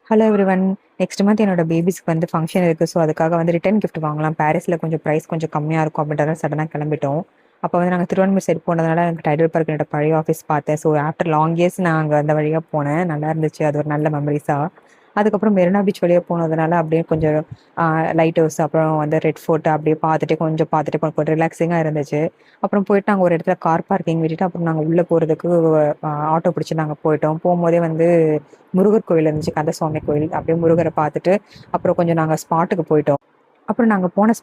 Hello everyone. Next month என்னோட பேபிஸ்க்கு வந்து function இருக்கு. ஸோ அதுக்காக வந்து ரிட்டர்ன் கிஃப்ட் வாங்கலாம். பாரிஸ்ல கொஞ்சம் பிரைஸ் கொஞ்சம் கம்மியா இருக்கும் அப்படின்றதால சடனா கிளம்பிட்டோம். அப்போ வந்து நாங்க திருவான்மியூர் சைடு போனதுனால எனக்கு டைடல் பார்க் என்னோட பழைய ஆஃபீஸ் பார்த்தேன். ஸோ ஆஃப்டர் லாங் இயர்ஸ் நான் அங்க அந்த வழியா போனேன். நல்லா இருந்துச்சு. அது ஒரு நல்ல மெமரீஸா. அதுக்கப்புறம் மெரினா பீச் வழியா போனதுனால அப்படியே கொஞ்சம் லைட் ஹவுஸ் அப்புறம் வந்து ரெட் ஃபோர்ட் அப்படியே பார்த்துட்டு கொஞ்சம் ரிலாக்ஸிங்கா இருந்துச்சு. அப்புறம் போயிட்டு நாங்க ஒரு இடத்துல கார் பார்க்கிங் விட்டுட்டு அப்புறம் நாங்க உள்ள போறதுக்கு ஆட்டோ பிடிச்சு நாங்க போயிட்டோம். போகும்போதே வந்து முருகர் கோவில் இருந்துச்சு. கந்தசுவாமி கோயில். அப்படியே முருகரை பார்த்துட்டு அப்புறம் கொஞ்சம் நாங்க ஸ்பாட்டுக்கு போயிட்டோம். அப்புறம் நாங்க போன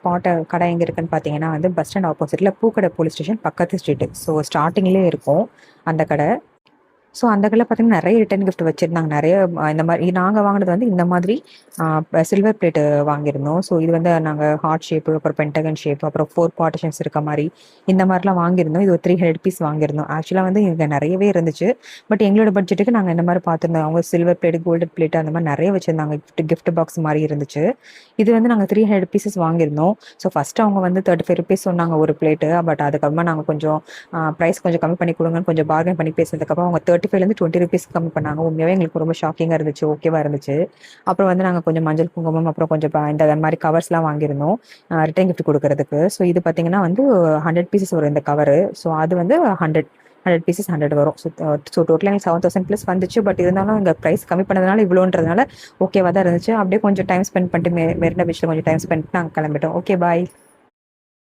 கடை எங்க இருக்குன்னு பார்த்தீங்கன்னா வந்து பஸ் ஸ்டாண்ட் ஆப்போசிட்ல பூக்கடை போலீஸ் ஸ்டேஷன் பக்கத்து ஸ்ட்ரீட். ஸோ ஸ்டார்ட்டிங்லயே இருக்கும் அந்த கடை. ஸோ அந்த கடையில பார்த்தீங்கன்னா நெறைய ரிட்டர்ன் கிஃப்ட் வச்சிருந்தாங்க. நெறைய இந்த மாரி நாங்க வாங்குனது வந்து இந்த மாதிரி சில்வர் பிளேட் வாங்கியிருந்தோம். ஸோ இது வந்து நாங்க ஹார்ட் ஷேப், அப்புறம் பென்டகன் ஷேப், அப்புறம் 4 பார்ட்டிஷன்ஸ் இருக்க மாரி இந்த மாரிலாம் வாங்கியிருந்தோம். இது ஒரு 300 பீஸ் வாங்கியிருந்தோம். ஆக்சுவலா வந்து இங்க நெறையவே இருந்துச்சு. பட் எங்களோட பட்ஜெட்டுக்கு நாங்க இந்த மாரி பார்த்திருந்தோம். அவங்க சில்வர் பிளேட், கோல்டன் பிளேட் அந்த மாரி நெறைய வச்சிருந்தாங்க. கிஃப்ட் பாக்ஸ் மாரி இருந்துச்சு. இது வந்து நாங்க 300 பீசஸ் வாங்கியிருந்தோம். ஸோ ஃபர்ஸ்ட் அவங்க வந்து ₹35 சொன்னாங்க ஒரு பிளேட்டு. பட் அதுக்கப்புறமா நாங்க கொஞ்சம் பிரைஸ் கொஞ்சம் கம்மி பண்ணி குடுங்கன்னு கொஞ்சம் பார்கெயின் பண்ணி பேசினதுக்கப்புறம் அவங்க ₹35லேருந்து ₹20 கம்மி பண்ணாங்க. உண்மையாவே எங்களுக்கு ரொம்ப ஷாக்கிங்கா இருந்துச்சு. ஓகேவா இருந்துச்சு. அப்புறம் வந்து நாங்க கொஞ்சம் மஞ்சள், குங்குமம் அப்புறம் கொஞ்சம் இந்த மாரி கவர்ஸ்லாம் வாங்கியிருந்தோம். ரிட்டர்ன் கிஃப்ட் குடுக்குறதுக்கு. ஸோ இது பார்த்தீங்கன்னா வந்து 100 பீசஸ் வரும் இந்த கவரு. ஸோ அது வந்து 100 பீசஸ் 100 வரும். ஸோ டோட்டலா எனக்கு 7000 பிளஸ் வந்துச்சு. பட் இருந்தாலும் இங்க பிரைஸ் கம்மி பண்ணதுனால இவ்வளோன்றதுனால ஓகேவா தான் இருந்துச்சு. அப்படியே கொஞ்சம் டைம் ஸ்பெண்ட் பண்ணிட்டு மெரினா பீச்ல கொஞ்சம் டைம் ஸ்பெண்ட் நாங்க கிளம்பிட்டோம். Okay bye.